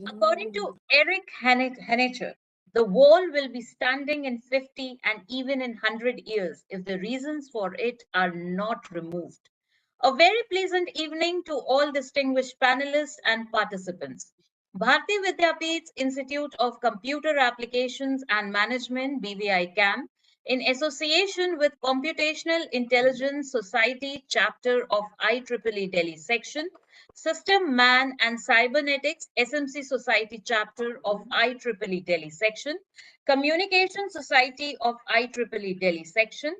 According to Eric Hennicher, the wall will be standing in 50 and even in 100 years if the reasons for it are not removed. A very pleasant evening to all distinguished panelists and participants. Bharati Vidyapeeth's Institute of Computer Applications and Management, BVI CAM, in association with Computational Intelligence Society chapter of IEEE Delhi section, System Man and Cybernetics SMC Society chapter of IEEE Delhi section, Communication Society of IEEE Delhi section,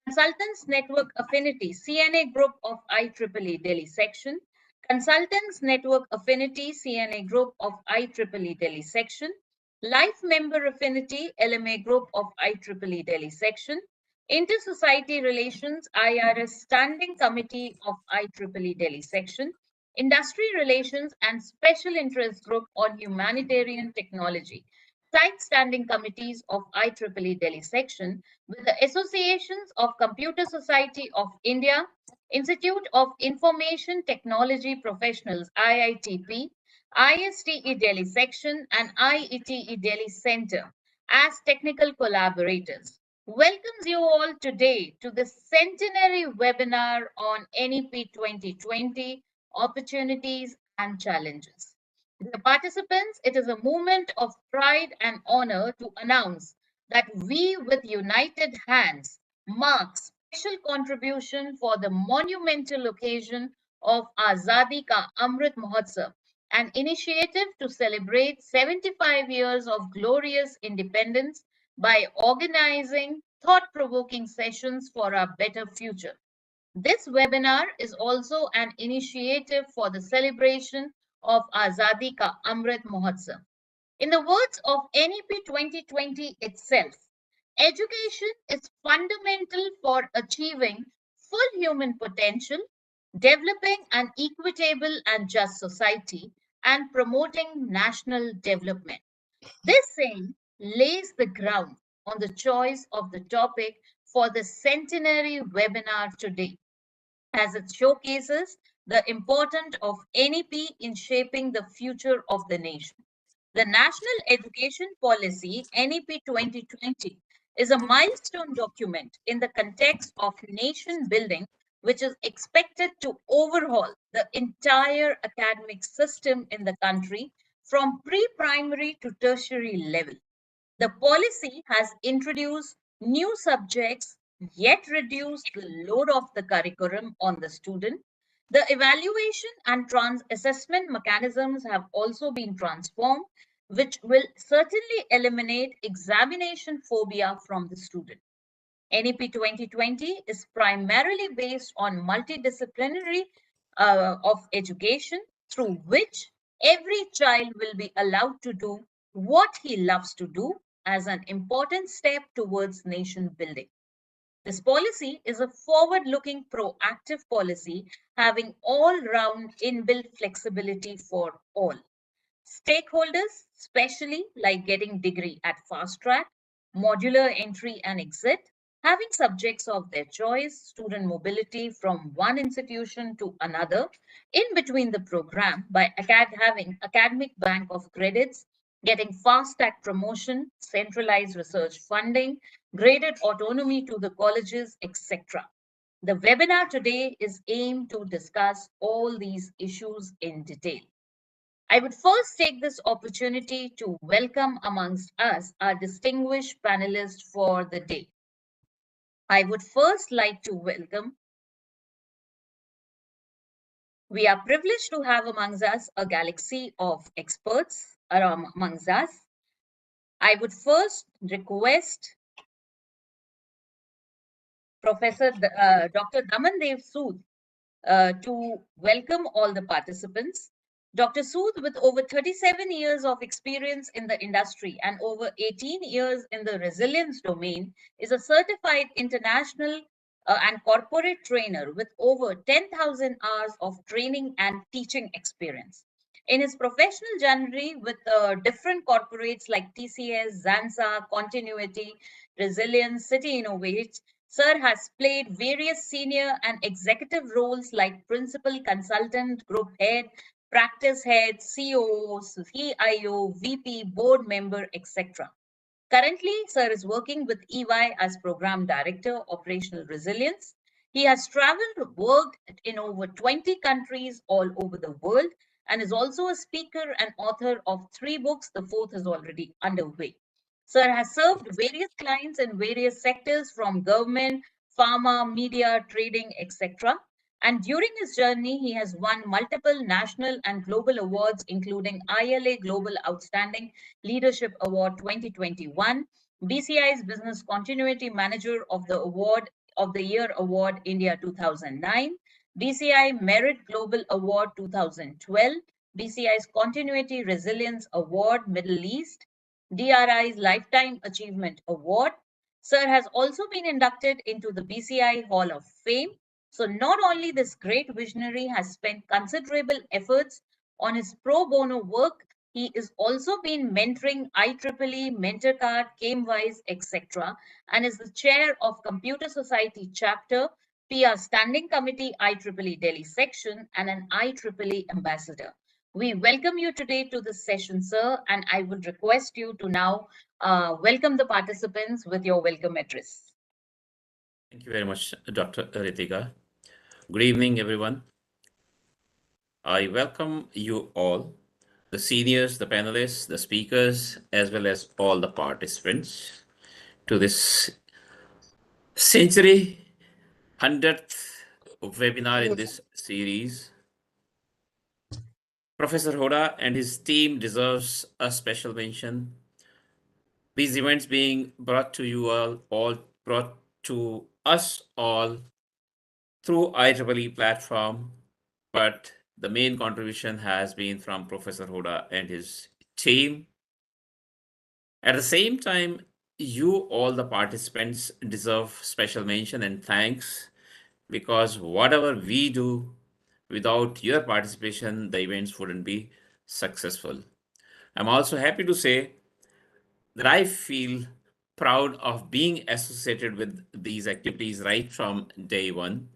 Consultants Network Affinity CNA Group of IEEE Delhi section, Consultants Network Affinity CNA Group of IEEE Delhi section, Life Member Affinity LMA Group of IEEE Delhi section, Inter-Society Relations IRS Standing Committee of IEEE Delhi section, Industry Relations and Special Interest Group on Humanitarian Technology, site standing committees of IEEE Delhi section, with the Associations of Computer Society of India, Institute of Information Technology Professionals IITP, ISTE Delhi section, and IETE Delhi Center as technical collaborators. Welcomes you all today to the centenary webinar on NEP 2020 opportunities and challenges. Dear participants, it is a moment of pride and honor to announce that we with united hands mark special contribution for the monumental occasion of Azadi Ka Amrit Mahotsav, an initiative to celebrate 75 years of glorious independence by organizing thought-provoking sessions for a better future. This webinar is also an initiative for the celebration of Azadi Ka Amrit Mahotsav. In the words of NEP 2020 itself, education is fundamental for achieving full human potential, developing an equitable and just society, and promoting national development. This saying lays the ground on the choice of the topic for the centenary webinar today, as it showcases the importance of NEP in shaping the future of the nation. The National Education Policy NEP 2020 is a milestone document in the context of nation building, which is expected to overhaul the entire academic system in the country from pre-primary to tertiary level. The policy has introduced new subjects, yet reduced the load of the curriculum on the student. The evaluation and assessment mechanisms have also been transformed, which will certainly eliminate examination phobia from the student. NEP 2020 is primarily based on multidisciplinary of education, through which every child will be allowed to do what he loves to do, as an important step towards nation building. This policy is a forward-looking proactive policy having all-round inbuilt flexibility for all. Stakeholders, especially like getting degree at fast track, modular entry and exit, having subjects of their choice, student mobility from one institution to another, in between the program by having academic bank of credits, getting fast track promotion, centralized research funding, graded autonomy to the colleges, etc. The webinar today is aimed to discuss all these issues in detail. I would first take this opportunity to welcome amongst us our distinguished panelists for the day. I would first like to welcome. We are privileged to have amongst us a galaxy of experts amongst us. I would first request Professor Dr. Damandev Sood to welcome all the participants. Dr. Sood, with over 37 years of experience in the industry and over 18 years in the resilience domain, is a certified international and corporate trainer with over 10,000 hours of training and teaching experience. In his professional journey with different corporates like TCS, Zansa, Continuity, Resilience, City Innovate, Sir has played various senior and executive roles like principal consultant, group head, practice head, COO, CIO, VP, board member, etc. Currently, Sir is working with EY as Program Director, Operational Resilience. He has traveled, worked in over 20 countries all over the world, and is also a speaker and author of 3 books. The fourth is already underway. Sir has served various clients in various sectors from government, pharma, media, trading, etc. And during his journey, he has won multiple national and global awards, including ILA Global Outstanding Leadership Award 2021, BCI's Business Continuity Manager of the Award of the Year Award India 2009, BCI Merit Global Award 2012, BCI's Continuity Resilience Award Middle East, DRI's Lifetime Achievement Award. Sir has also been inducted into the BCI Hall of Fame. So not only this great visionary has spent considerable efforts on his pro bono work, he is also been mentoring IEEE, MentorCard, CameWise, etc., and is the chair of Computer Society chapter, PR Standing Committee, IEEE Delhi section, and an IEEE ambassador. We welcome you today to this session, sir, and I would request you to now welcome the participants with your welcome address. Thank you very much, Dr. Ritika. Good evening, everyone. I welcome you all, the seniors, the panelists, the speakers, as well as all the participants to this century 100th webinar in this series. Professor Hoda and his team deserves a special mention. These events being brought to you all brought to us all through IEEE platform, but the main contribution has been from Professor Hoda and his team. At the same time, you all the participants deserve special mention and thanks because whatever we do, without your participation, the events wouldn't be successful. I'm also happy to say that I feel proud of being associated with these activities right from day one.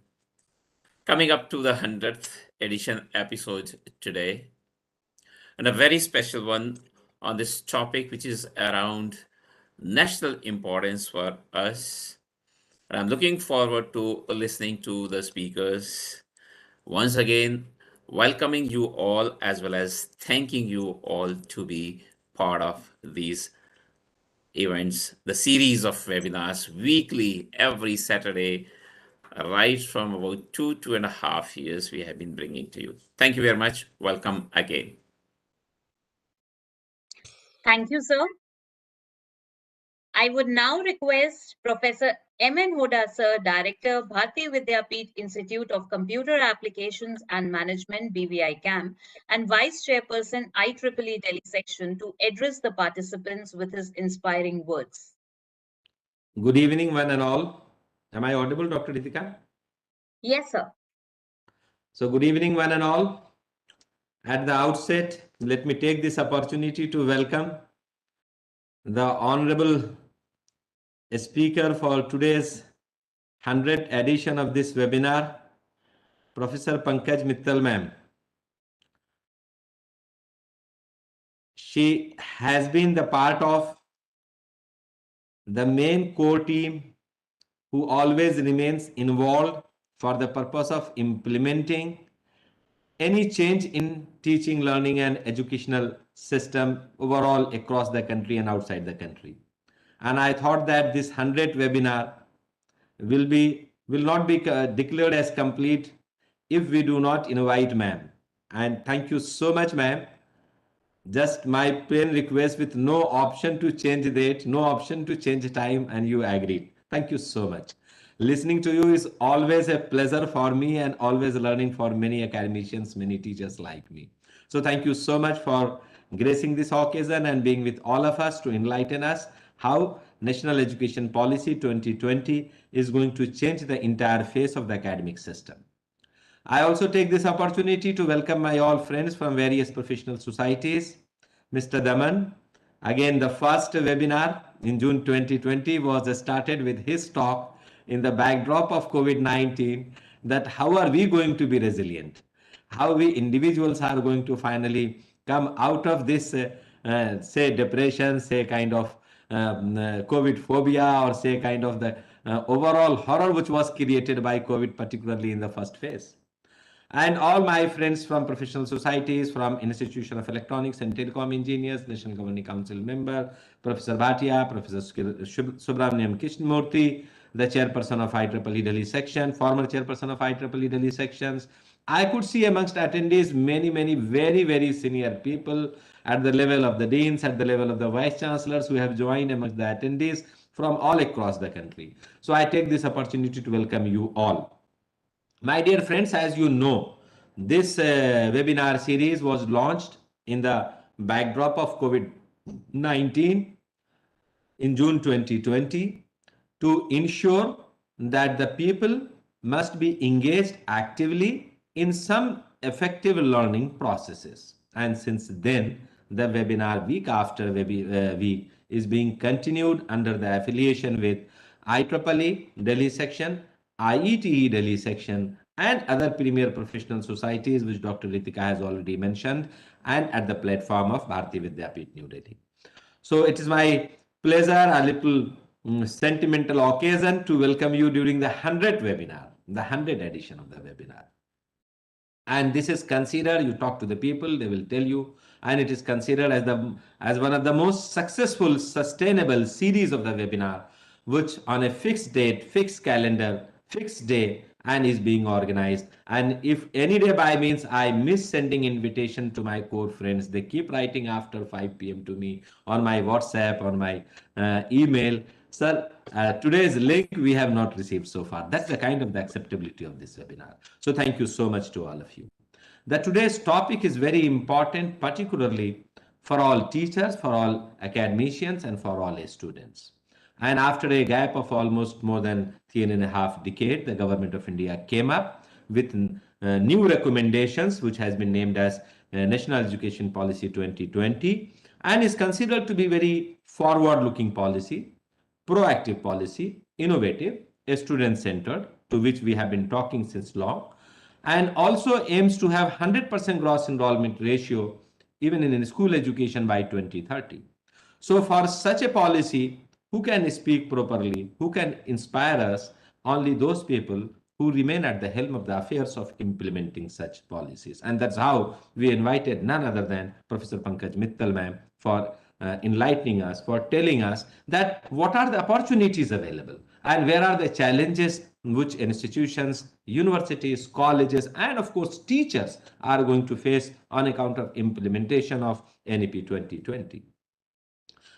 Coming up to the 100th edition episode today, and a very special one on this topic, which is around national importance for us. And I'm looking forward to listening to the speakers. Once again, welcoming you all as well as thanking you all to be part of these events, the series of webinars weekly, every Saturday, right from about 2.5 years we have been bringing to you. Thank you very much. Welcome again. Thank you, sir. I would now request Professor M.N. Hoda, sir, Director, Bharati Vidyapeeth Institute of Computer Applications and Management, BVI CAM, and Vice Chairperson, IEEE Delhi section, to address the participants with his inspiring words. Good evening, one and all. Am I audible, Dr. Ritika? Yes, sir. So, good evening, one and all. At the outset, let me take this opportunity to welcome the Honorable Speaker for today's 100th edition of this webinar, Professor Pankaj Mittal ma'am. She has been the part of the main core team who always remains involved for the purpose of implementing any change in teaching, learning, and educational system overall across the country and outside the country. And I thought that this 100th webinar will not be declared as complete if we do not invite ma'am. And thank you so much, ma'am. Just my plain request with no option to change date, no option to change time, and you agreed. Thank you so much. Listening to you is always a pleasure for me and always learning for many academicians, many teachers like me. So thank you so much for gracing this occasion and being with all of us to enlighten us how National Education Policy 2020 is going to change the entire face of the academic system. I also take this opportunity to welcome my all friends from various professional societies. Mr. Daman, again the first webinar in June 2020 was started with his talk in the backdrop of COVID-19, that how are we going to be resilient? How we individuals are going to finally come out of this, say, depression, say, kind of COVID phobia, or say, kind of the overall horror which was created by COVID, particularly in the first phase. And all my friends from professional societies, from Institution of Electronics and Telecom Engineers, National Governing Council member, Professor Bhatia, Professor Subramaniam Krishnamurthy, the chairperson of IEEE Delhi section, former chairperson of IEEE Delhi sections. I could see amongst attendees many very, very senior people at the level of the deans, at the level of the vice chancellors who have joined amongst the attendees from all across the country. So I take this opportunity to welcome you all. My dear friends, as you know, this webinar series was launched in the backdrop of COVID-19 in June 2020 to ensure that the people must be engaged actively in some effective learning processes. And since then, the webinar week after week is being continued under the affiliation with IEEE Delhi section, IETE Delhi section, and other premier professional societies which Dr. Ritika has already mentioned, and at the platform of Bharati Vidyapeeth New Delhi. So it is my pleasure, a little sentimental occasion, to welcome you during the 100th webinar, the 100th edition of the webinar. And this is considered, you talk to the people, they will tell you, and it is considered as one of the most successful, sustainable series of the webinar, which on a fixed date, fixed calendar, fixed day, and is being organized. And if any day by means I miss sending invitation to my core friends, they keep writing after 5 p.m. to me on my WhatsApp, on my email, sir, today's link we have not received so far. That's the kind of the acceptability of this webinar. So thank you so much to all of you. The today's topic is very important, particularly for all teachers, for all academicians, and for all students. And after a gap of almost more than 3.5 decades, the government of India came up with new recommendations, which has been named as National Education Policy 2020, and is considered to be very forward-looking policy, proactive policy, innovative, student-centered, to which we have been talking since long, and also aims to have 100% gross enrollment ratio even in school education by 2030. So for such a policy, who can speak properly, who can inspire us? Only those people who remain at the helm of the affairs of implementing such policies. And that's how we invited none other than Professor Pankaj Mittal ma'am for enlightening us, for telling us that what are the opportunities available and where are the challenges which institutions, universities, colleges, and of course teachers are going to face on account of implementation of NEP 2020.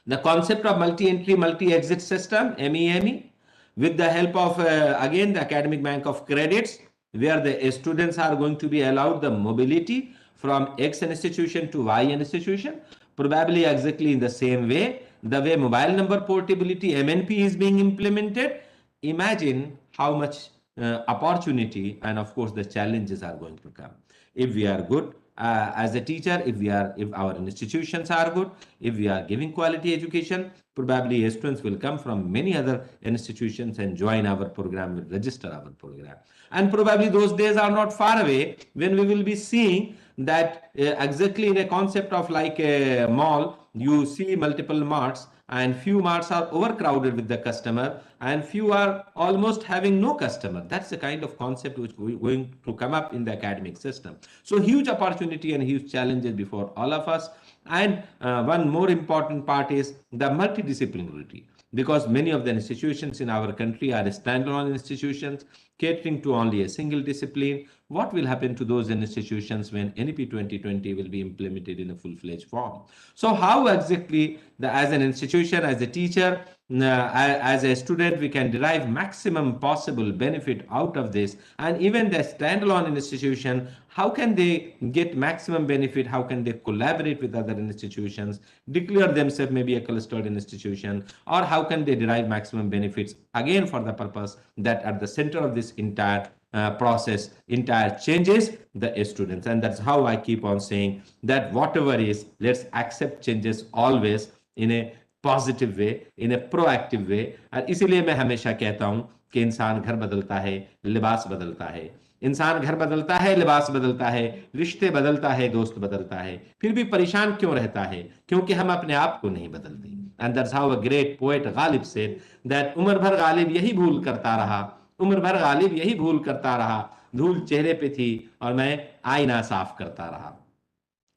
The concept of multi-entry, multi-exit system, MEME, with the help of, again, the Academic Bank of Credits, where the students are going to be allowed the mobility from X institution to Y institution, probably exactly in the same way, the way mobile number portability, MNP, is being implemented. Imagine how much opportunity and of course the challenges are going to come. If we are good as a teacher, if our institutions are good, if we are giving quality education, probably students will come from many other institutions and join our program, will register our program. And probably those days are not far away when we will be seeing that exactly in a concept of like a mall, you see multiple marts, and few marts are overcrowded with the customer and few are almost having no customer. That's the kind of concept which is going to come up in the academic system. So huge opportunity and huge challenges before all of us. And one more important part is the multidisciplinarity, because many of the institutions in our country are standalone institutions catering to only a single discipline. What will happen to those institutions when NEP 2020 will be implemented in a full-fledged form? So how exactly, as an institution, as a teacher, as a student, we can derive maximum possible benefit out of this? And even the standalone institution, how can they get maximum benefit? How can they collaborate with other institutions, declare themselves maybe a clustered institution, or how can they derive maximum benefits, again for the purpose that at the center of this entire process, entire changes the students. And that's how I keep on saying that whatever is, let's accept changes always in a positive way, in a proactive way. और इसीलिए मैं हमेशा कहता हूं कि इंसान घर बदलता है, लिबास बदलता है। इंसान घर बदलता है, लिबास बदलता है, रिश्ते बदलता है, दोस्त बदलता है, फिर भी परेशान क्यों रहता है? क्योंकि हम अपने आप को नहीं बदलते। And that's how a great poet Ghalib said that उम्र भर गालिब यही भूल करता रहा, उम्र भर गालिब यही भूल करता रहा, धूल चेहरे पे थी और मैं आईना साफ करता रहा।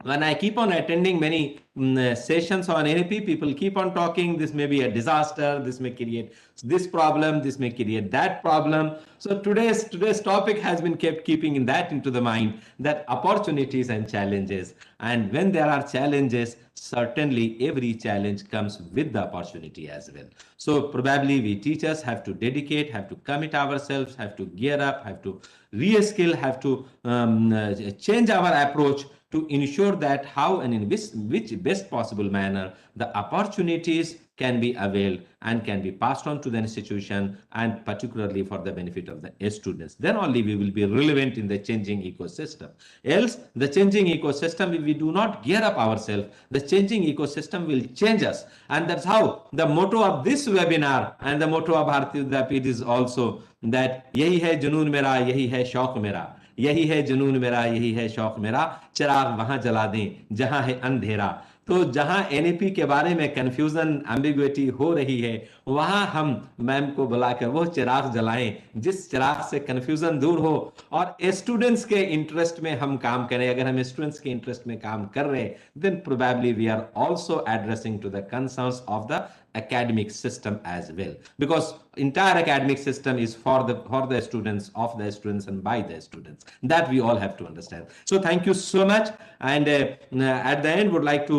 When I keep on attending many sessions on NEP, people keep on talking. This may be a disaster. This may create this problem. This may create that problem. So today's topic has been kept keeping in that into the mind, that opportunities and challenges. And when there are challenges, certainly every challenge comes with the opportunity as well. So probably we teachers have to dedicate, have to commit ourselves, have to gear up, have to re-skill, have to change our approach to ensure that how and in which best possible manner the opportunities can be availed and can be passed on to the institution, and particularly for the benefit of the students. Then only we will be relevant in the changing ecosystem. Else, the changing ecosystem, if we do not gear up ourselves, the changing ecosystem will change us. And that's how the motto of this webinar and the motto of Bharatiya Vidyapit is also that यही है जुनून मेरा, यही है शौक मेरा, यही है जुनून मेरा, यही है शौक मेरा, चिराग वहां जला दें जहां है अंधेरा। तो जहां एनईपी के बारे में कंफ्यूजन एम्बिग्युइटी हो रही है, वहां हम मैम को बुलाकर वो चिराग जलाएं जिस चिराग से कंफ्यूजन दूर हो और स्टूडेंट्स के इंटरेस्ट में हम काम करें। अगर हम स्टूडेंट्स के इंटरेस्ट में काम कर रहे हैं, then probably we are also addressing to the concerns of the academic system as well, because entire academic system is for the students, of the students, and by the students. That we all have to understand. So thank you so much. And at the end, would like to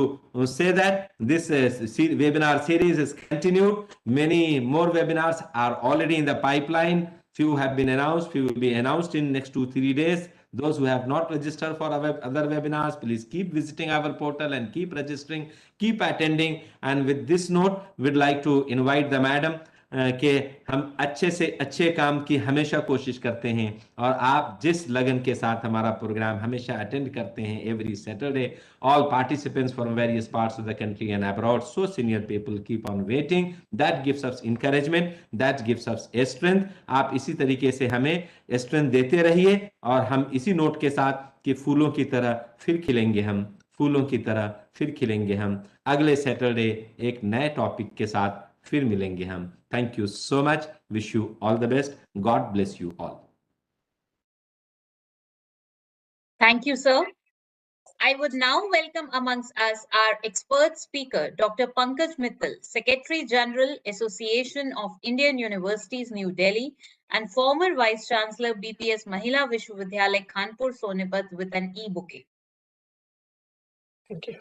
say that this webinar series is continued. Many more webinars are already in the pipeline. Few have been announced, few will be announced in next 2-3 days. Those who have not registered for our other webinars, please keep visiting our portal and keep registering, keep attending. And with this note, we'd like to invite the madam कि हम अच्छे से अच्छे काम की हमेशा कोशिश करते हैं, और आप जिस लगन के साथ हमारा प्रोग्राम हमेशा अटेंड करते हैं every Saturday, all participants from various parts of the country and abroad, so senior people keep on waiting. That gives us encouragement, that gives us strength. आप इसी तरीके से हमें स्ट्रेंथ देते रहिए, और हम इसी नोट के साथ कि फूलों की तरह फिर खिलेंगे हम, फूलों की तरह फिर खिलेंगे हम। अगले सैटरडे एक नए टॉपिक के साथ फिर मिलेंगे हम। Thank you so much, wish you all the best, God bless you all. Thank you, sir. I would now welcome amongst us our expert speaker, Dr. Pankaj Mittal, Secretary General, Association of Indian Universities, New Delhi, and former Vice Chancellor, BPS Mahila Vishwavidyalaya, Kanpur, Sonipat, with an e-bouquet. Thank you.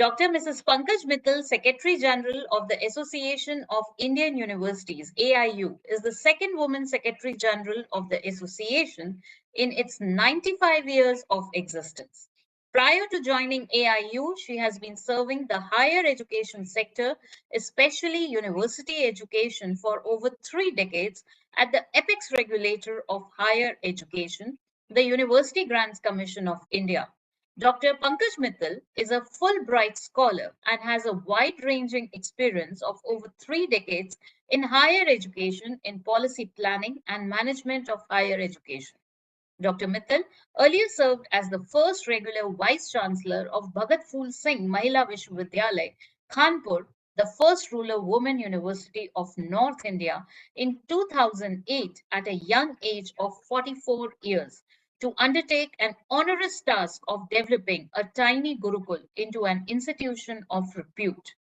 Dr. Mrs. Pankaj Mittal, Secretary General of the Association of Indian Universities, AIU, is the second woman Secretary General of the association in its 95 years of existence. Prior to joining AIU, she has been serving the higher education sector, especially university education, for over 3 decades at the apex regulator of higher education, the University Grants Commission of India. Dr. Pankaj Mittal is a Fulbright scholar and has a wide-ranging experience of over 3 decades in higher education in policy planning and management of higher education. Dr. Mittal earlier served as the first regular Vice Chancellor of Bhagat Phool Singh Mahila Vishwavidyalaya, Kanpur, the first rural women university of North India in 2008 at a young age of 44 years, to undertake an onerous task of developing a tiny Gurukul into an institution of repute.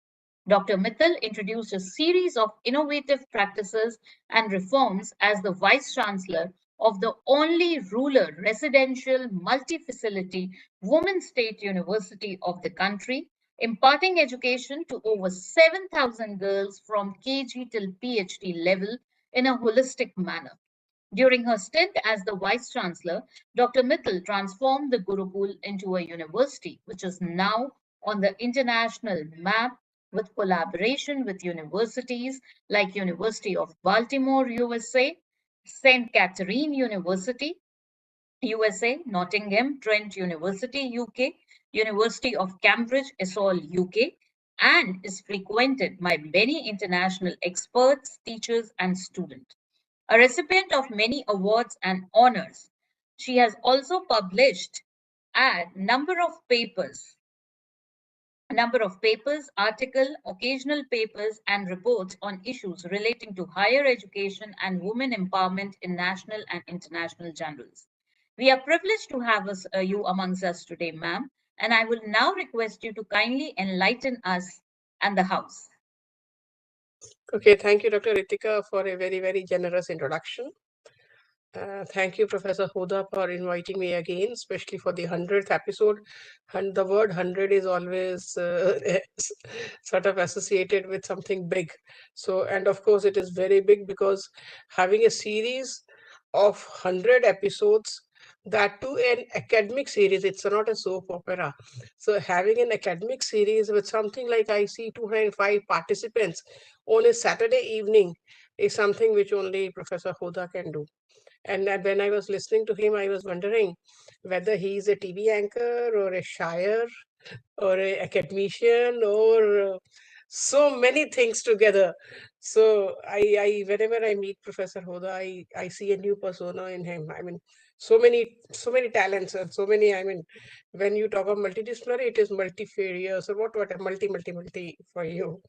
Dr. Mittal introduced a series of innovative practices and reforms as the Vice Chancellor of the only rural residential multi-facility women's state university of the country, imparting education to over 7,000 girls from KG till PhD level in a holistic manner. During her stint as the Vice Chancellor, Dr. Mittal transformed the Gurukul into a university, which is now on the international map with collaboration with universities like University of Baltimore, USA, St. Catherine University, USA, Nottingham Trent University, UK, University of Cambridge, Essol, UK, and is frequented by many international experts, teachers, and students. a recipient of many awards and honors. She has also published a number of papers, articles, occasional papers, and reports on issues relating to higher education and women empowerment in national and international journals. We are privileged to have you amongst us today, ma'am, and I will now request you to kindly enlighten us and the House. Okay, thank you, Dr. Ritika, for a very, very generous introduction. Thank you, Professor Huda, for inviting me again, especially for the 100th episode. And the word 100 is always sort of associated with something big. So, and of course, it is very big because having a series of 100 episodes, that too an academic series, it's not a soap opera. So, having an academic series with something like I see 205 participants on a Saturday evening is something which only Professor Huda can do. And when I was listening to him, I was wondering whether he's a TV anchor or a shire or a academician or so many things together. So I whenever I meet Professor Hoda, I see a new persona in him. I mean, so many talents and so many. I mean, when you talk of multidisciplinary, it is multifarious or what a multi for you.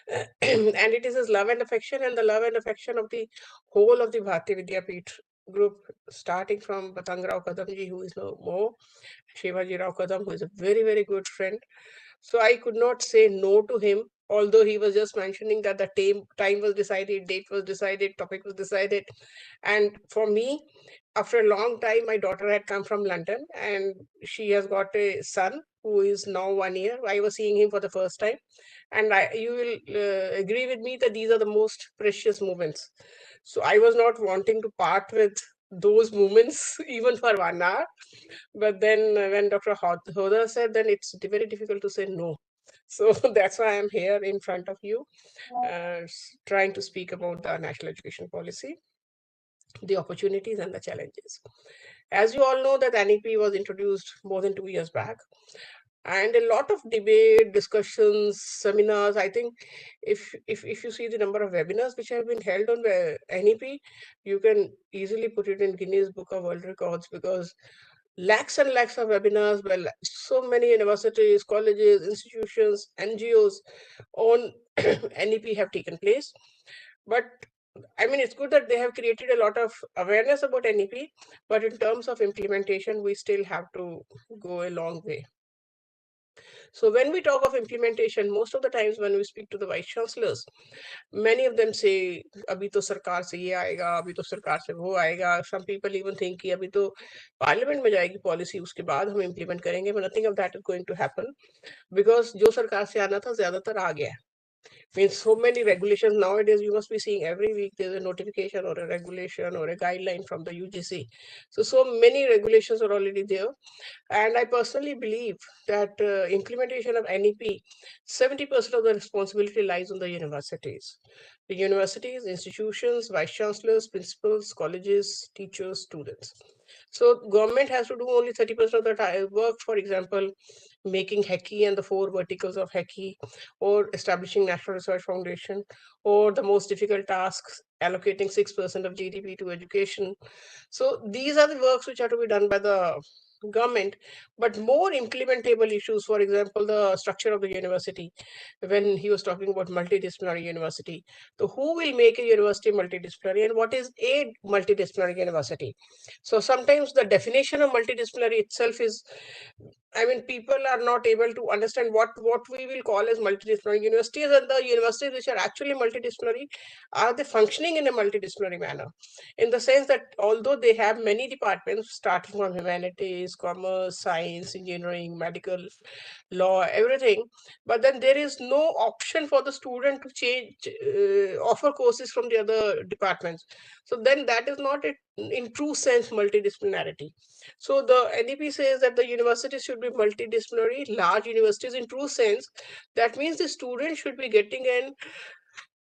And it is his love and affection and the love and affection of the whole of the Bharati Vidyapeeth group, starting from Batang Rao Kadamji, who is no more, Shivaji Rao Kadam, who is a very, very good friend. So I could not say no to him, although he was just mentioning that the time was decided, date was decided, topic was decided. And for me, after a long time, my daughter had come from London and she has got a son who is now 1 year. I was seeing him for the first time. And you will agree with me that these are the most precious moments. So I was not wanting to part with those moments even for 1 hour. But then when Dr. Hoda said, then it's very difficult to say no. So that's why I'm here in front of you, trying to speak about the national education policy, the opportunities and the challenges. As you all know, that NEP was introduced more than 2 years back, and a lot of debate, discussions, seminars. I think if you see the number of webinars which have been held on the NEP, you can easily put it in Guinness Book of World Records, because lakhs and lakhs of webinars by so many universities, colleges, institutions, NGOs on NEP have taken place. But I mean, it's good that they have created a lot of awareness about NEP, but in terms of implementation, we still have to go a long way. So when we talk of implementation, most of the times when we speak to the vice chancellors, many of them say, "Abhi to sarkar se ye aayega, abhi to sarkar se wo aayega." Some people even think कि अभी तो parliament में जाएगी policy, उसके बाद हम implement करेंगे, but nothing of that is going to happen, because जो सरकार से आना था ज़्यादातर आ गया है. Means so many regulations nowadays, you must be seeing every week there's a notification or a regulation or a guideline from the UGC. So many regulations are already there. And I personally believe that implementation of NEP, 70% of the responsibility lies on the universities. The universities, institutions, vice chancellors, principals, colleges, teachers, students. So government has to do only 30% of the work. For example, making HECI and the 4 verticals of HECI, or establishing National Research Foundation, or the most difficult tasks, allocating 6% of GDP to education. So these are the works which are to be done by the government, but more implementable issues, for example, the structure of the university. When he was talking about multidisciplinary university, so who will make a university multidisciplinary, and what is a multidisciplinary university? So sometimes the definition of multidisciplinary itself is, I mean, people are not able to understand what we will call as multidisciplinary universities, and the universities which are actually multidisciplinary, are they functioning in a multidisciplinary manner? In the sense that although they have many departments starting from humanities, commerce, science, engineering, medical, law, everything, but then there is no option for the student to change, offer courses from the other departments. So then that is not a, in true sense, multidisciplinarity. So the NEP says that the universities should be multidisciplinary, large universities in true sense. That means the students should be getting an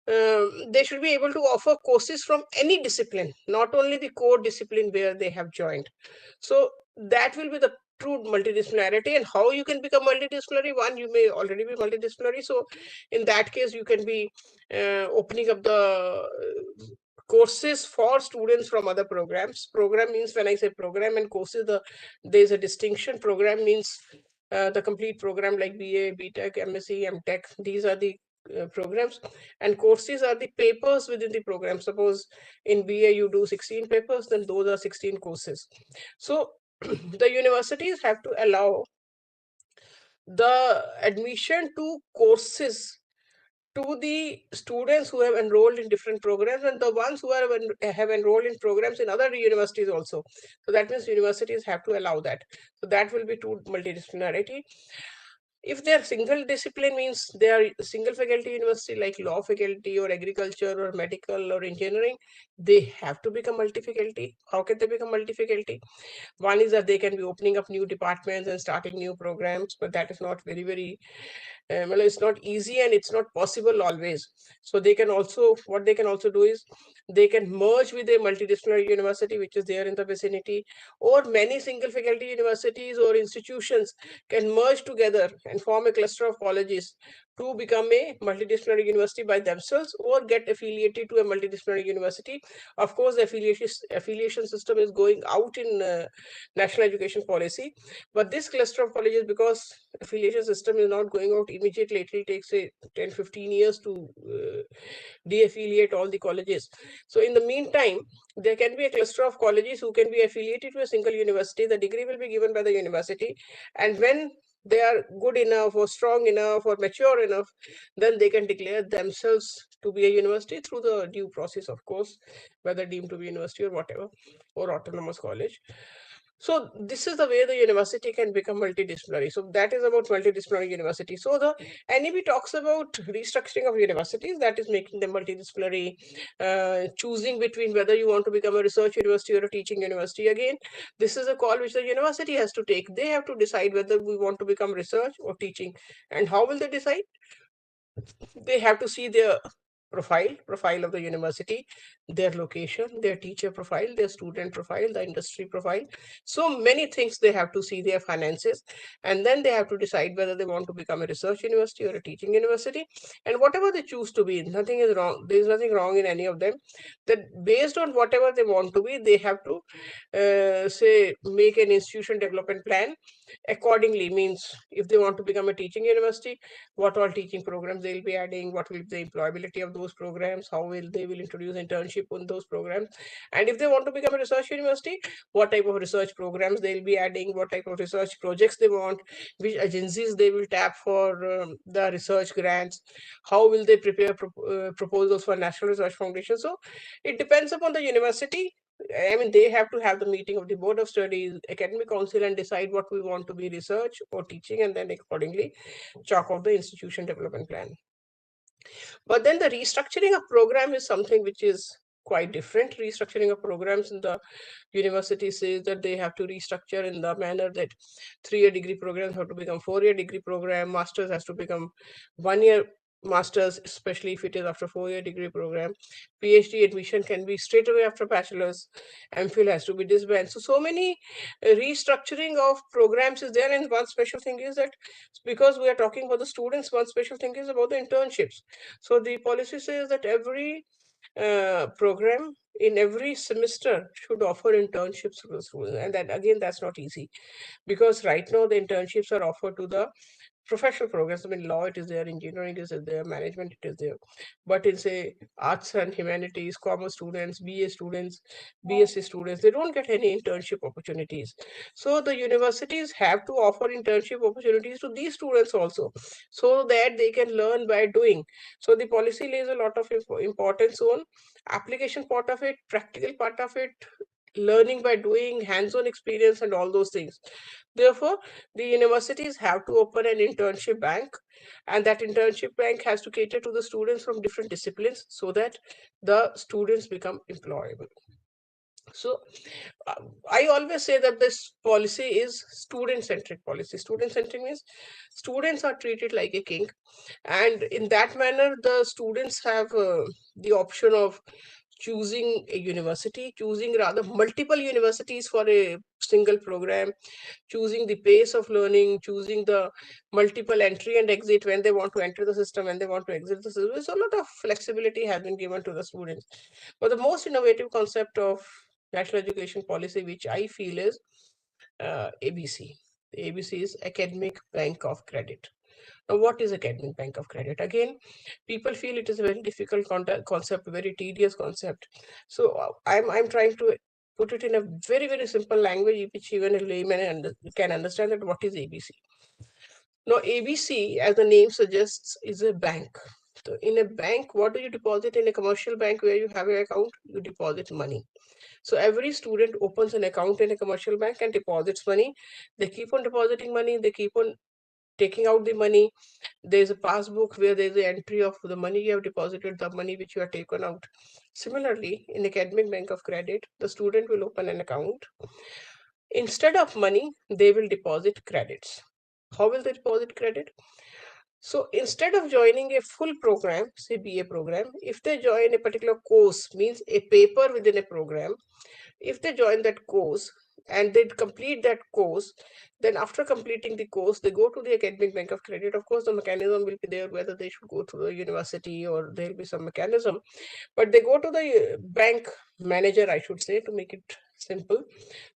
they should be able to offer courses from any discipline, not only the core discipline where they have joined. So that will be the true multidisciplinarity. And how you can become multidisciplinary? One, you may already be multidisciplinary. So in that case, you can be opening up the courses for students from other programs. Program means, when I say program, and courses, there's a distinction. Program means the complete program like BA, BTech, MSc, MTech. These are the programs, and courses are the papers within the program. Suppose in BA you do 16 papers, then those are 16 courses. So the universities have to allow the admission to courses to the students who have enrolled in different programs, and the ones who have enrolled in programs in other universities also. So that means universities have to allow that. So that will be to multidisciplinarity. If they are single discipline, means they are single faculty university like law faculty or agriculture or medical or engineering, they have to become multi-faculty. How can they become multi-faculty? One is that they can be opening up new departments and starting new programs, but that is not very well, it's not easy and it's not possible always. So they can also, what they can also do is they can merge with a multidisciplinary university which is there in the vicinity, or many single faculty universities or institutions can merge together and form a cluster of colleges to become a multidisciplinary university by themselves, or get affiliated to a multidisciplinary university. Of course, the affiliation system is going out in national education policy, but this cluster of colleges, because affiliation system is not going out immediately, it will take say 10-15 years to de-affiliate all the colleges. So in the meantime, there can be a cluster of colleges who can be affiliated to a single university. The degree will be given by the university, and when they are good enough or strong enough or mature enough, then they can declare themselves to be a university through the due process, of course, whether deemed to be university or whatever, or autonomous college. So this is the way the university can become multidisciplinary. So that is about multidisciplinary university. So the NEP talks about restructuring of universities, that is making them multidisciplinary, choosing between whether you want to become a research university or a teaching university. Again, this is a call which the university has to take. They have to decide whether we want to become research or teaching. And how will they decide? They have to see their profile of the university, their location, their teacher profile, their student profile, the industry profile. So many things they have to see, their finances, and then they have to decide whether they want to become a research university or a teaching university. And whatever they choose to be, nothing is wrong. There is nothing wrong in any of them. That based on whatever they want to be, they have to say make an institution development plan accordingly. Means if they want to become a teaching university, what all teaching programs they'll be adding, what will be the employability of those programs, how will they will introduce internship on those programs. And if they want to become a research university, what type of research programs they'll be adding, what type of research projects they want, which agencies they will tap for the research grants, how will they prepare proposals for National Research Foundation. So it depends upon the university. I mean, they have to have the meeting of the board of studies, academic council, and decide what we want to be research or teaching, and then accordingly chalk out the institution development plan. But then the restructuring of program is something which is quite different. Restructuring of programs in the university says that they have to restructure in the manner that 3-year degree programs have to become 4-year degree program, masters has to become 1-year masters, especially if it is after 4-year degree program. PhD admission can be straight away after bachelor's. MPhil has to be disbanded. So many restructuring of programs is there. And one special thing is that because we are talking about the students, one special thing is about the internships. So the policy says that every program in every semester should offer internships to the students. And that again, that's not easy, because right now the internships are offered to the professional programs. I mean, law it is there, engineering is there, management it is there. But in say arts and humanities, commerce students, BA students, BSc students, they don't get any internship opportunities. So the universities have to offer internship opportunities to these students also, so that they can learn by doing. So the policy lays a lot of importance on application part of it, practical part of it, learning by doing, hands-on experience, and all those things. Therefore, the universities have to open an internship bank, and that internship bank has to cater to the students from different disciplines so that the students become employable. So I always say that this policy is student-centric policy. Student-centric means students are treated like a king, and in that manner, the students have the option of choosing a university, choosing rather multiple universities for a single program, choosing the pace of learning, choosing the multiple entry and exit when they want to enter the system, when they want to exit the system. So a lot of flexibility has been given to the students. But the most innovative concept of national education policy, which I feel is ABC. The ABC is Academic Bank of Credit. Now, what is Academic Bank of Credit? Again, people feel it is a very difficult concept, very tedious concept. So I'm trying to put it in a very, very simple language which even a layman can understand that what is ABC. Now, ABC, as the name suggests, is a bank. So in a bank, what do you deposit? In a commercial bank where you have an account, you deposit money. So every student opens an account in a commercial bank and deposits money. They keep on depositing money. They keep on taking out the money. There's a passbook where there's an entry of the money you have deposited, the money which you have taken out. Similarly, in Academic Bank of Credit, the student will open an account. Instead of money, they will deposit credits. How will they deposit credit? So instead of joining a full program, say BA program, if they join a particular course, means a paper within a program, if they join that course and they complete that course, then after completing the course, they go to the Academic Bank of Credit. Of course, the mechanism will be there, whether they should go to the university or there'll be some mechanism, but they go to the bank manager, I should say, to make it simple.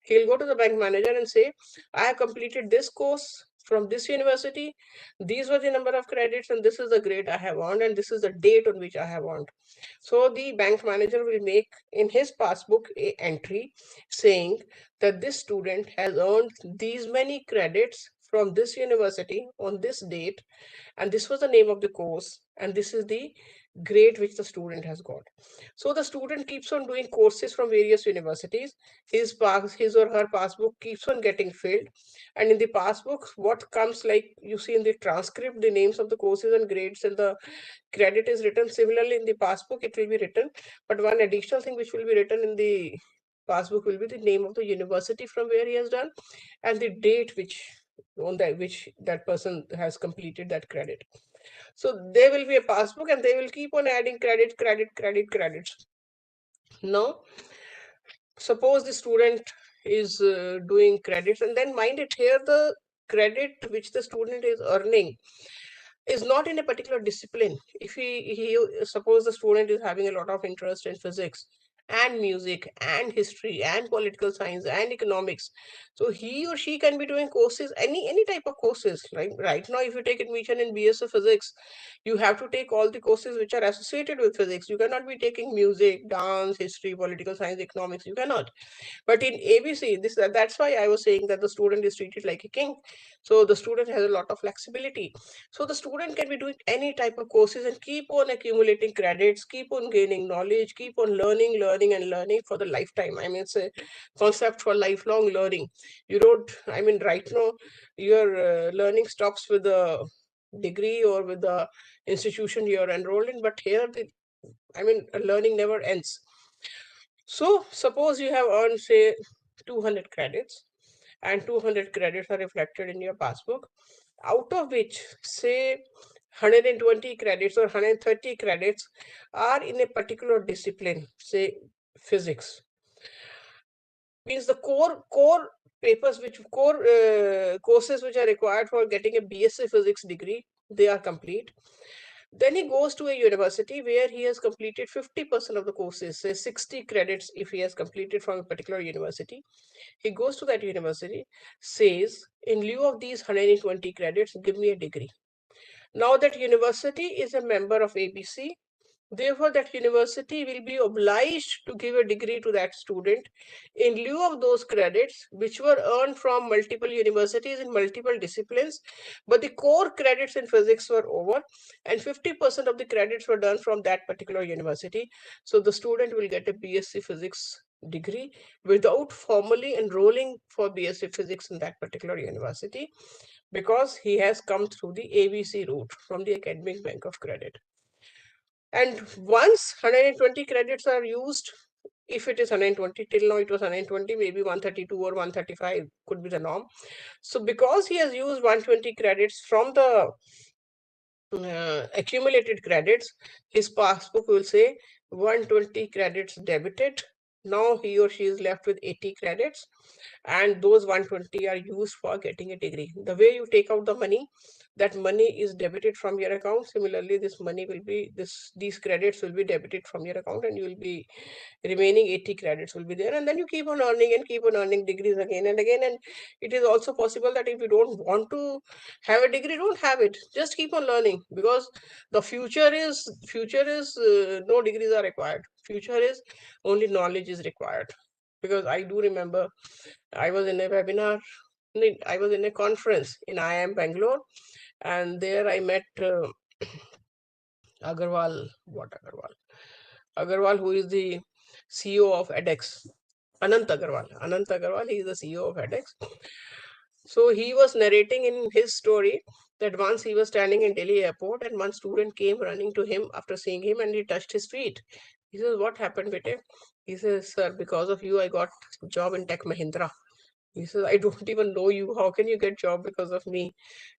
He'll go to the bank manager and say, I have completed this course from this university. These were the number of credits, and this is the grade I have earned, and this is the date on which I have earned. So the bank manager will make in his passbook a entry saying that this student has earned these many credits from this university on this date, and this was the name of the course, and this is the grade which the student has got. So the student keeps on doing courses from various universities. His or her passbook keeps on getting filled, and in the passbook, what comes, like you see in the transcript, the names of the courses and grades and the credit is written. Similarly, in the passbook, it will be written. But one additional thing which will be written in the passbook will be the name of the university from where he has done and the date which that person has completed that credit. So there will be a passbook and they will keep on adding credits. Now, suppose the student is doing credits, and then mind it, here the credit which the student is earning is not in a particular discipline. If he suppose the student is having a lot of interest in physics and music and history and political science and economics, so he or she can be doing courses, any type of courses. Like right now, if you take admission in BS Physics, you have to take all the courses which are associated with physics. You cannot be taking music, dance, history, political science, economics. You cannot. But in ABC, that's why I was saying that the student is treated like a king. So the student has a lot of flexibility. So the student can be doing any type of courses and keep on accumulating credits, keep on gaining knowledge, keep on learning for the lifetime. I mean, it's a concept for lifelong learning. You don't, I mean, right now, your learning stops with the degree or with the institution you're enrolled in, but here, learning never ends. So suppose you have earned, say, 200 credits, and 200 credits are reflected in your passbook, out of which, say, 120 credits or 130 credits are in a particular discipline, say physics. Means the core papers, core courses which are required for getting a BSc Physics degree, they are complete. Then he goes to a university where he has completed 50% of the courses, say 60 credits if he has completed from a particular university. He goes to that university, says, in lieu of these 120 credits, give me a degree. Now that university is a member of ABC, therefore that university will be obliged to give a degree to that student in lieu of those credits which were earned from multiple universities in multiple disciplines, but the core credits in physics were over and 50% of the credits were done from that particular university. So the student will get a BSc Physics degree without formally enrolling for BSc Physics in that particular university, because he has come through the ABC route from the Academic Bank of Credit. And once 120 credits are used, if it is 120, till now it was 120, maybe 132 or 135 could be the norm. So because he has used 120 credits from the accumulated credits, his passbook will say 120 credits debited. Now he or she is left with 80 credits, and those 120 are used for getting a degree. The way you take out the money, that money is debited from your account. Similarly, this money will be these credits will be debited from your account, and you will be remaining 80 credits will be there, and then you keep on earning and keep on earning degrees again and again. And it is also possible that if you don't want to have a degree, don't have it, just keep on learning, because the future is no degrees are required. Future is only knowledge is required. Because I do remember I was in a webinar, I was in a conference in IIM Bangalore, and there I met Agarwal, what Agarwal? Agarwal, who is the CEO of edX. Anant Agarwal. Anant Agarwal, he is the CEO of edX. So he was narrating in his story that once he was standing in Delhi airport and one student came running to him after seeing him and he touched his feet. He says, "What happened, bete?" He says, "Sir, because of you, I got job in Tech Mahindra." He says, "I don't even know you. How can you get job because of me?"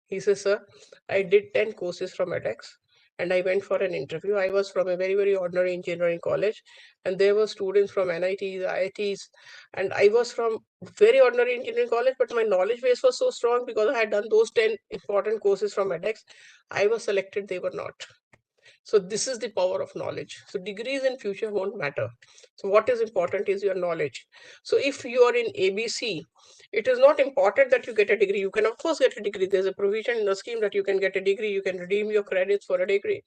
He says, "Sir, I did 10 courses from edX and I went for an interview. I was from a very, very ordinary engineering college, and there were students from NITs, IITs, and I was from very ordinary engineering college, but my knowledge base was so strong because I had done those 10 important courses from edX. I was selected, they were not." So this is the power of knowledge. So degrees in future won't matter. So what is important is your knowledge. So if you are in ABC, it is not important that you get a degree. You can of course get a degree. There's a provision in the scheme that you can get a degree. You can redeem your credits for a degree.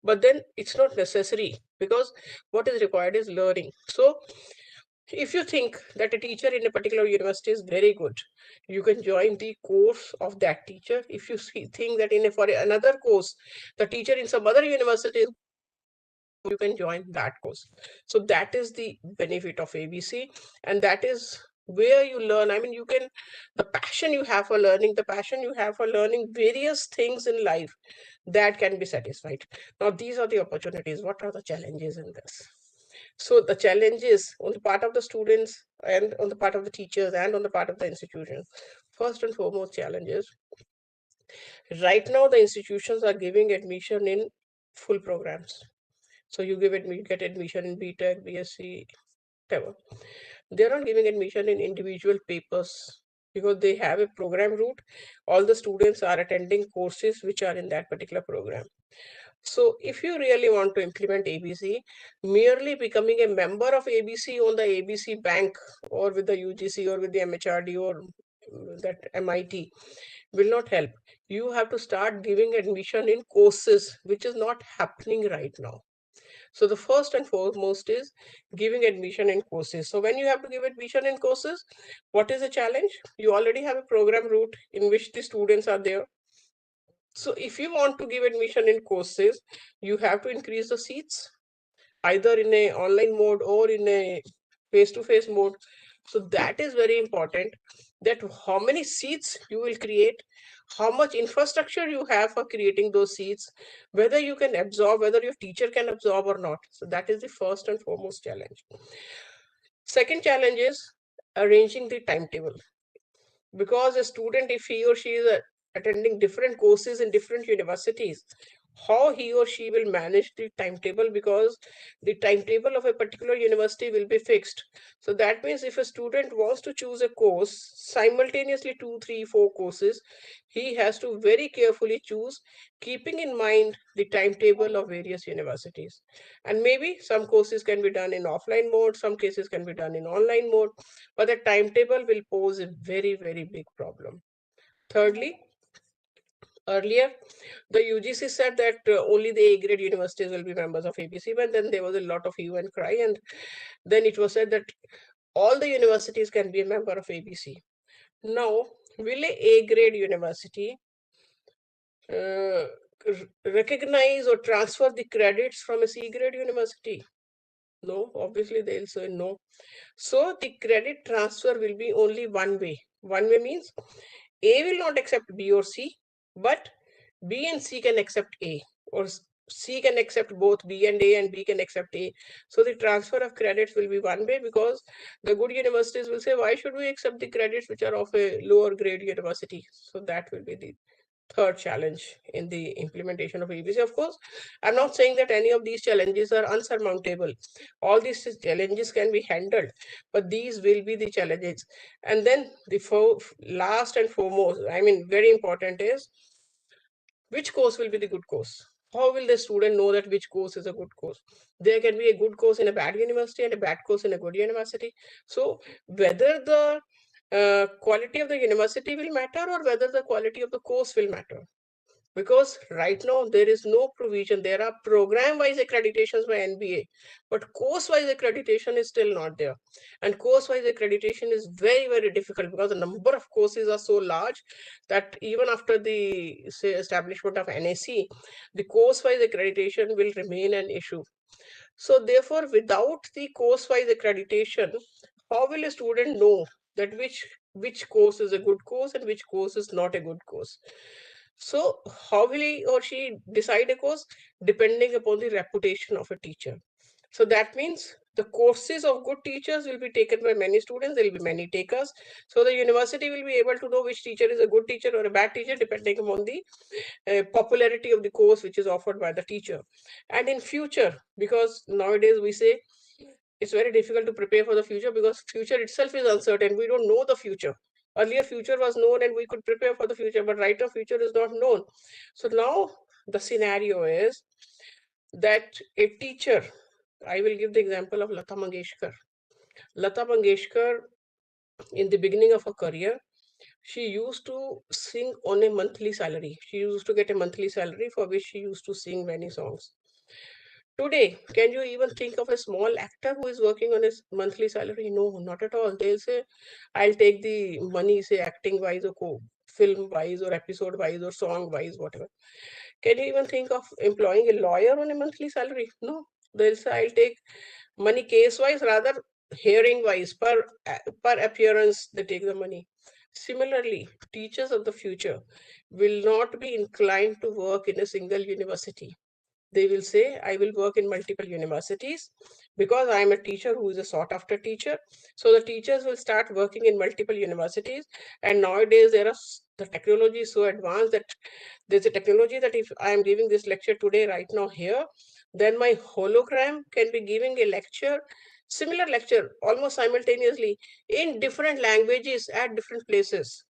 But then it's not necessary, because what is required is learning. So if you think that a teacher in a particular university is very good, you can join the course of that teacher. If you think that for another course, the teacher in some other university, you can join that course. So that is the benefit of ABC, and that is where you learn. I mean, you can, the passion you have for learning, the passion you have for learning various things in life, that can be satisfied. Now, these are the opportunities. What are the challenges in this? So the challenges on the part of the students and on the part of the teachers and on the part of the institution. First and foremost challenges. Right now, the institutions are giving admission in full programs. So you get admission in BTech, BSc, whatever. They're not giving admission in individual papers because they have a program route. All the students are attending courses which are in that particular program. So if you really want to implement ABC, merely becoming a member of ABC on the ABC bank or with the UGC or with the MHRD or that MIT will not help. You have to start giving admission in courses, which is not happening right now. So the first and foremost is giving admission in courses. So when you have to give admission in courses, what is the challenge? You already have a program route in which the students are there. So if you want to give admission in courses, you have to increase the seats, either in a online mode or in a face-to-face mode. So that is very important, that how many seats you will create, how much infrastructure you have for creating those seats, whether you can absorb, whether your teacher can absorb or not. So that is the first and foremost challenge. Second challenge is arranging the timetable, because a student, if he or she is attending different courses in different universities, how he or she will manage the timetable, because the timetable of a particular university will be fixed. So that means if a student wants to choose a course simultaneously, 2 3 4 courses, he has to very carefully choose, keeping in mind the timetable of various universities. And maybe some courses can be done in offline mode, some cases can be done in online mode, but the timetable will pose a very, very big problem. Thirdly, earlier, the UGC said that only the A grade universities will be members of ABC, but then there was a lot of hue and cry, and then it was said that all the universities can be a member of ABC. Now, will a A grade university uh, recognize or transfer the credits from a C grade university? No, obviously they'll say no. So the credit transfer will be only one way. One way means A will not accept B or C, but B and C can accept A, or C can accept both B and B can accept A. So the transfer of credits will be one way, because the good universities will say, why should we accept the credits which are of a lower grade university? So that will be the third challenge in the implementation of ABC. Of course, I'm not saying that any of these challenges are unsurmountable. All these challenges can be handled, but these will be the challenges. And then the last and foremost, I mean, very important is which course will be the good course. How will the student know that which course is a good course? There can be a good course in a bad university and a bad course in a good university. So whether the quality of the university will matter or whether the quality of the course will matter, because right now there is no provision. There are program wise accreditations by NBA, but course wise accreditation is still not there. And course wise accreditation is very difficult because the number of courses are so large that even after the, say, establishment of NAC, the course wise accreditation will remain an issue. So therefore, without the course wise accreditation, how will a student know that which course is a good course and which course is not a good course? So how will he or she decide a course? Depending upon the reputation of a teacher. So that means the courses of good teachers will be taken by many students. There will be many takers. So the university will be able to know which teacher is a good teacher or a bad teacher depending upon the popularity of the course which is offered by the teacher. And in future, because nowadays we say it's very difficult to prepare for the future because future itself is uncertain. We don't know the future. Earlier future was known and we could prepare for the future, but right now future is not known. So now the scenario is that a teacher, I will give the example of Lata Mangeshkar. Lata Mangeshkar, in the beginning of her career, she used to sing on a monthly salary. She used to get a monthly salary for which she used to sing many songs. Today, can you even think of a small actor who is working on his monthly salary? No, not at all. They'll say, I'll take the money, say acting wise or film wise or episode wise or song wise, whatever. Can you even think of employing a lawyer on a monthly salary? No. They'll say, I'll take money case wise, rather hearing wise, per appearance, they take the money. Similarly, teachers of the future will not be inclined to work in a single university. They will say, I will work in multiple universities because I am a teacher who is a sought after teacher. So the teachers will start working in multiple universities. And nowadays the technology is so advanced that there's a technology that if I am giving this lecture today right now here, then my hologram can be giving a lecture, similar lecture almost simultaneously in different languages at different places.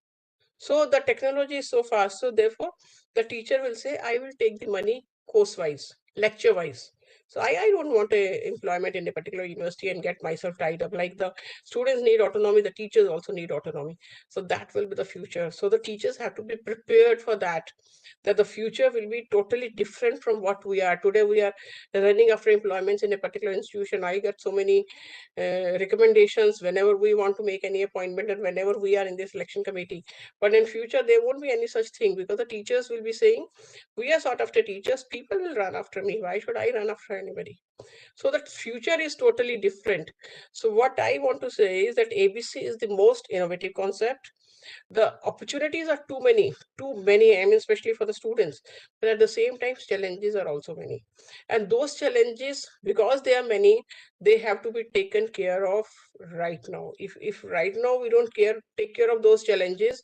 So the technology is so fast. So therefore, the teacher will say, I will take the money course-wise, lecture-wise. So I don't want a employment in a particular university and get myself tied up. Like the students need autonomy, the teachers also need autonomy. So that will be the future. So the teachers have to be prepared for that the future will be totally different from what we are. Today we are running after employments in a particular institution. I get so many recommendations whenever we want to make any appointment and whenever we are in the selection committee. But in future, there won't be any such thing because the teachers will be saying, we are sought after teachers, people will run after me. Why should I run after anybody? So that future is totally different. So what I want to say is that ABC is the most innovative concept. The opportunities are too many, I mean, especially for the students. But at the same time, challenges are also many. And those challenges, because they are many, they have to be taken care of right now. If right now we don't take care of those challenges,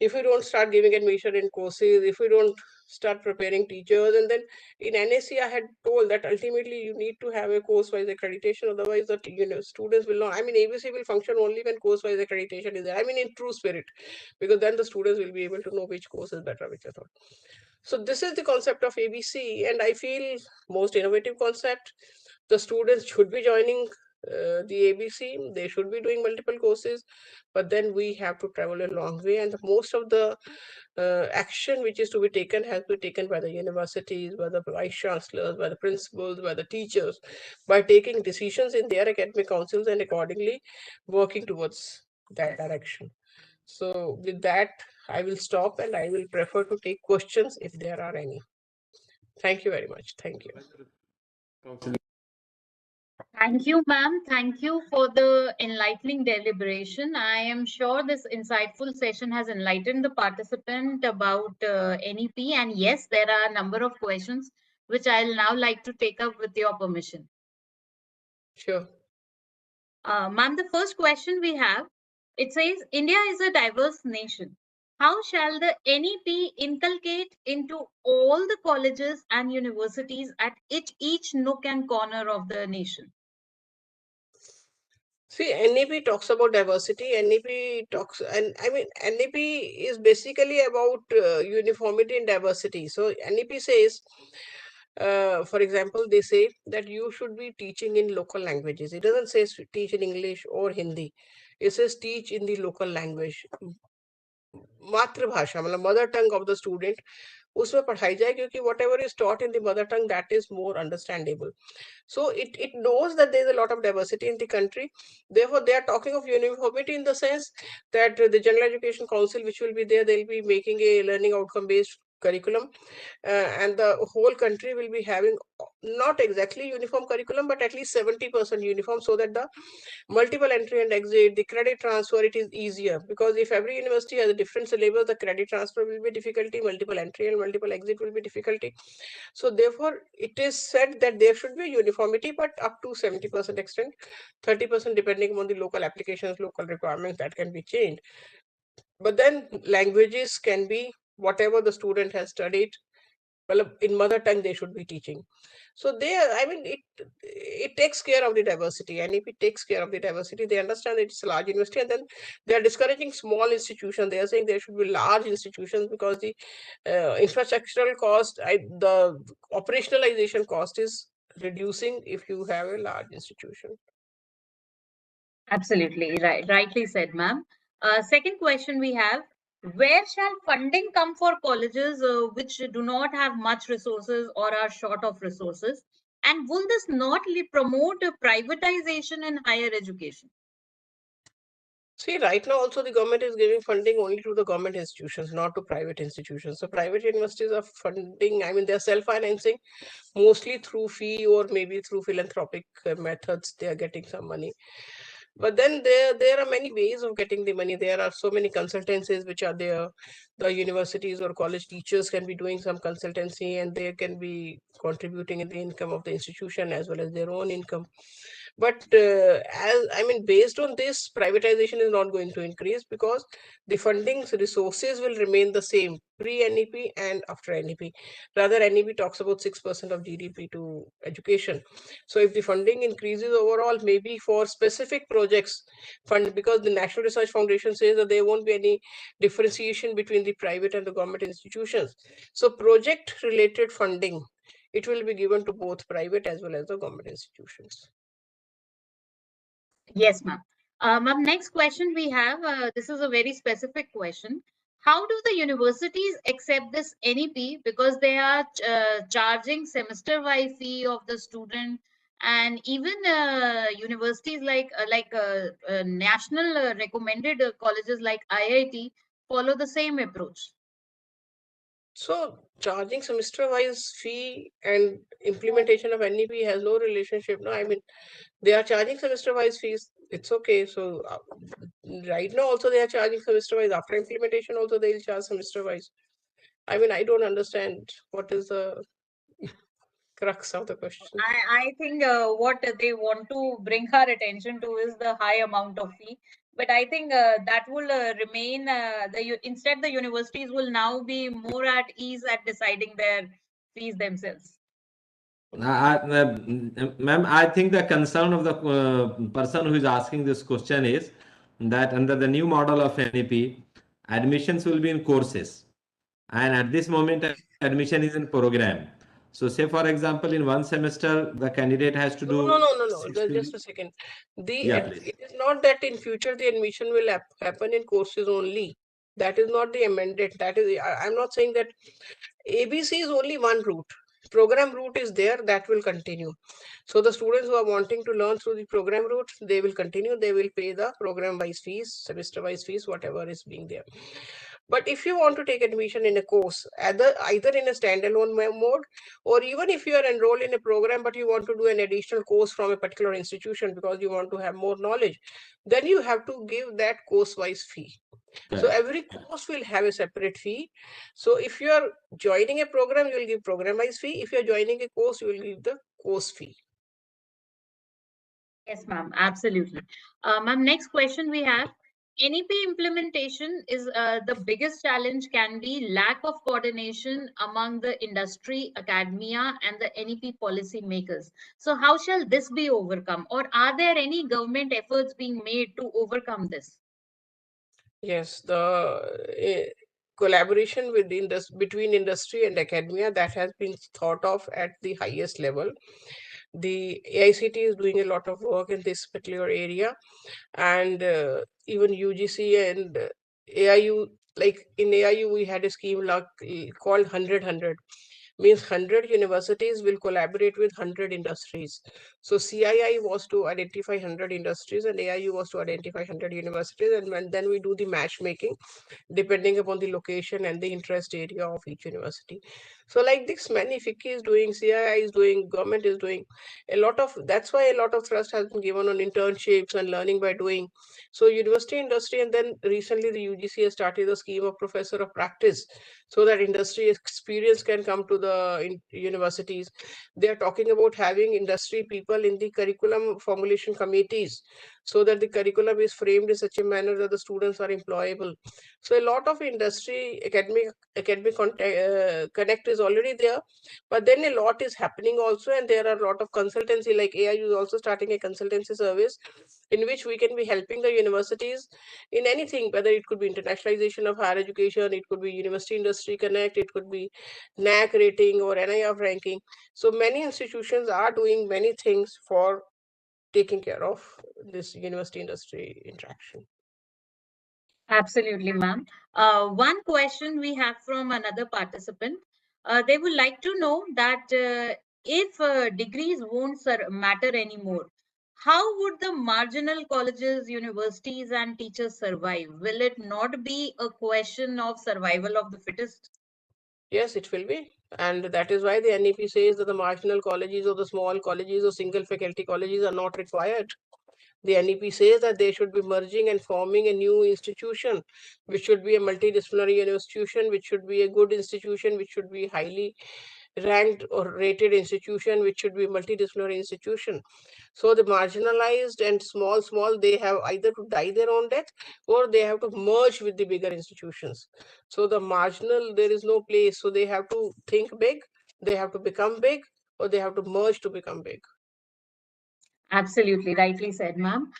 if we don't start giving admission in courses, if we don't start preparing teachers, and then in NAC I had told that ultimately you need to have a course-wise accreditation, otherwise the students will not. I mean, ABC will function only when course-wise accreditation is there. I mean, in true spirit, because then the students will be able to know which course is better, which is not. So this is the concept of ABC, and I feel most innovative concept. The students should be joining the ABC. They should be doing multiple courses, but then we have to travel a long way, and most of the action which is to be taken has to be taken by the universities, by the vice chancellors, by the principals, by the teachers, by taking decisions in their academic councils and accordingly working towards that direction. So with that, I will stop and I will prefer to take questions if there are any. Thank you very much. Thank you. Thank you, ma'am. Thank you for the enlightening deliberation. I am sure this insightful session has enlightened the participant about NEP. And yes, there are a number of questions which I'll now like to take up with your permission. Sure. Ma'am, the first question we have, it says, India is a diverse nation. How shall the NEP inculcate into all the colleges and universities at each nook and corner of the nation? See, NEP talks about diversity. NEP talks, and I mean, NEP is basically about uniformity and diversity. So, NEP says, for example, they say that you should be teaching in local languages. It doesn't say teach in English or Hindi. It says teach in the local language. मातृभाषा मतलब mother tongue of the student उसमें पढ़ाई जाए क्योंकि what ever is taught in the mother tongue that is more understandable. So it knows that there is a lot of diversity in the country. Therefore, they are talking of uniformity in the sense that the General Education Council, which will be there, they'll be making a learning outcome based curriculum, and the whole country will be having not exactly uniform curriculum, but at least 70% uniform, so that the multiple entry and exit, the credit transfer, it is easier, because if every university has a different syllabus, the credit transfer will be difficulty, multiple entry and multiple exit will be difficulty. So therefore, it is said that there should be uniformity, but up to 70% extent, 30% depending on the local applications, local requirements, that can be changed. But then languages can be whatever the student has studied. Well, in mother tongue they should be teaching. So they, I mean, it takes care of the diversity. NEP takes care of the diversity. They understand that it's a large university, and then they are discouraging small institutions. They are saying there should be large institutions because the infrastructural cost, the operationalization cost is reducing if you have a large institution. Absolutely right, rightly said, ma'am. Second question we have: where shall funding come for colleges which do not have much resources or are short of resources? And will this not promote privatization in higher education? See, right now also the government is giving funding only to the government institutions, not to private institutions. So private universities are funding, I mean, they're self-financing mostly through fee or maybe through philanthropic methods. They are getting some money. But then there are many ways of getting the money. There are so many consultancies which are there. The universities or college teachers can be doing some consultancy, and they can be contributing in the income of the institution as well as their own income. But as I mean, based on this, privatization is not going to increase because the funding resources will remain the same pre-NEP and after NEP. Rather, NEP talks about 6% of GDP to education. So if the funding increases overall, maybe for specific projects, fund, because the National Research Foundation says that there won't be any differentiation between the private and the government institutions. So project related funding, it will be given to both private as well as the government institutions. Yes, ma'am. Ma'am, next question we have, this is a very specific question. How do the universities accept this NEP? Because they are charging semester-wise fee of the student, and even universities like national recommended colleges like IIT follow the same approach. So charging semester-wise fee and implementation of NEP has no relationship. No, I mean, they are charging semester-wise fees. It's okay. So right now also they are charging semester-wise. After implementation also they'll charge semester-wise. I mean, I don't understand what is the crux of the question. I think what they want to bring our attention to is the high amount of fee. But I think that will remain, instead the universities will now be more at ease at deciding their fees themselves. Ma'am, I think the concern of the person who is asking this question is that under the new model of NEP, admissions will be in courses, and at this moment, admission is in program. So, say for example, in one semester, the candidate has to No, do no, no, no, no. 60. Just a second. Yeah, please. It is not that in future the admission will happen in courses only. That is not the amended. That is, I'm not saying that ABC is only one route. Program route is there, that will continue. So the students who are wanting to learn through the program route, they will continue. They will pay the program wise fees, semester wise fees, whatever is being there. But if you want to take admission in a course, either in a standalone mode, or even if you are enrolled in a program but you want to do an additional course from a particular institution because you want to have more knowledge, then you have to give that course wise fee. So Correct. every course will have a separate fee. So if you are joining a program, you will give program wise fee. If you are joining a course, you will give the course fee. Yes, ma'am, absolutely. Ma'am, next question we have. NEP implementation is the biggest challenge can be lack of coordination among the industry, academia, and the NEP policy makers. So, how shall this be overcome, or are there any government efforts being made to overcome this? Yes, the collaboration with between industry and academia that has been thought of at the highest level. The AICT is doing a lot of work in this particular area, and even UGC and AIU. Like in AIU, we had a scheme like called 100-100, means 100 universities will collaborate with 100 industries. So CII was to identify 100 industries and AIU was to identify 100 universities, and then we do the matchmaking depending upon the location and the interest area of each university. So like this, many FICCI is doing, CII is doing, government is doing a lot of. That's why a lot of thrust has been given on internships and learning by doing. So university industry, and then recently the UGC has started a scheme of professor of practice, so that industry experience can come to the universities. They are talking about having industry people in the curriculum formulation committees, so that the curriculum is framed in such a manner that the students are employable. So a lot of industry academic connect is already there, but then a lot is happening also, and there are a lot of consultancy, like AIU is also starting a consultancy service in which we can be helping the universities in anything, whether it could be internationalization of higher education, it could be university industry connect, it could be NAC rating or NIF ranking. So many institutions are doing many things for taking care of this university industry interaction. Absolutely, ma'am. One question we have from another participant. They would like to know that if degrees won't matter anymore, how would the marginal colleges, universities, and teachers survive? Will it not be a question of survival of the fittest? Yes, it will be. And that is why the NEP says that the marginal colleges or the small colleges or single faculty colleges are not required. The NEP says that they should be merging and forming a new institution, which should be a multidisciplinary institution, which should be a good institution, which should be highly ranked or rated institution, which should be multidisciplinary institution. So the marginalized and small, they have either to die their own death or they have to merge with the bigger institutions. So the marginal, there is no place. So they have to think big, they have to become big, or they have to merge to become big. Absolutely, rightly said, ma'am.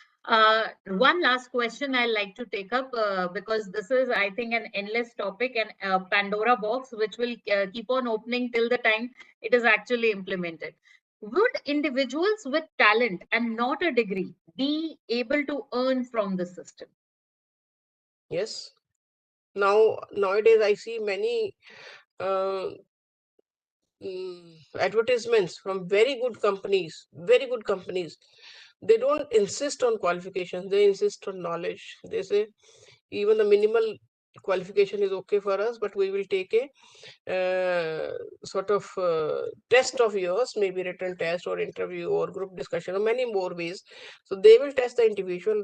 One last question I'd like to take up because this is, I think, an endless topic and a Pandora box which will keep on opening till the time it is actually implemented. Would individuals with talent and not a degree be able to earn from the system? Yes. Nowadays, I see many uh, advertisements from very good companies. They don't insist on qualifications, they insist on knowledge. They say even the minimal qualification is okay for us, but we will take a sort of test of yours, maybe written test or interview or group discussion or many more ways. So they will test the individual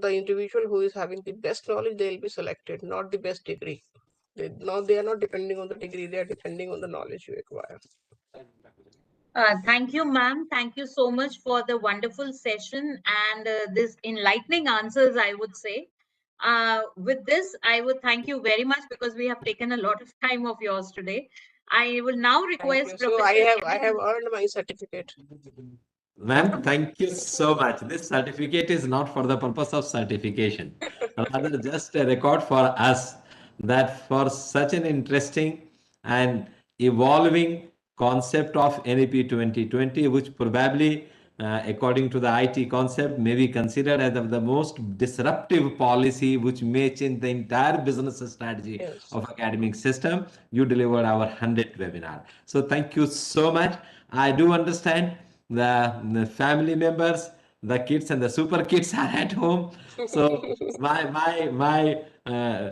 who is having the best knowledge, they will be selected, not the best degree. They are not depending on the degree, they are depending on the knowledge you acquire. Thank you, ma'am. Thank you so much for the wonderful session and this enlightening answers, I would say. With this, I would thank you very much because we have taken a lot of time of yours today. I will now Thank you. request So Professor I Eric. have earned my certificate. Ma'am, thank you so much. This certificate is not for the purpose of certification, rather just a record for us that for such an interesting and evolving concept of NEP 2020, which probably, according to the IT concept, may be considered as the most disruptive policy which may change the entire business strategy Yes. of academic system. You delivered our 100th webinar. So thank you so much. I do understand the family members, the kids and the super kids are at home. So my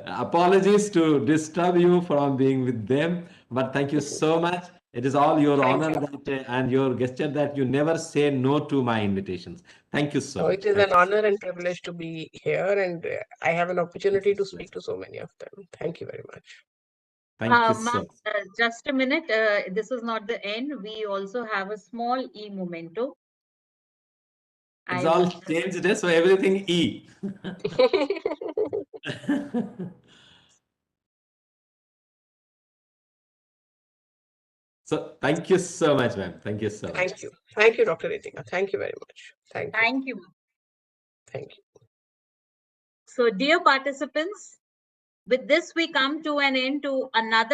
apologies to disturb you from being with them, but thank you so much. It is all your Thank honor you. that and your gesture that you never say no to my invitations. Thank you so Oh, much. it is Thank an you. honor and privilege to be here, and I have an opportunity to speak to so many of them. Thank you very much. Thank you Ma'am, so much. just a minute. This is not the end. We also have a small e-memento. It's all changed it, so everything E. So thank you so much, ma'am. Thank you so much. Thank you. Thank you, Dr. Ritika. Thank you very much. Thank you. Thank you. Thank you. So, dear participants, with this, we come to an end to another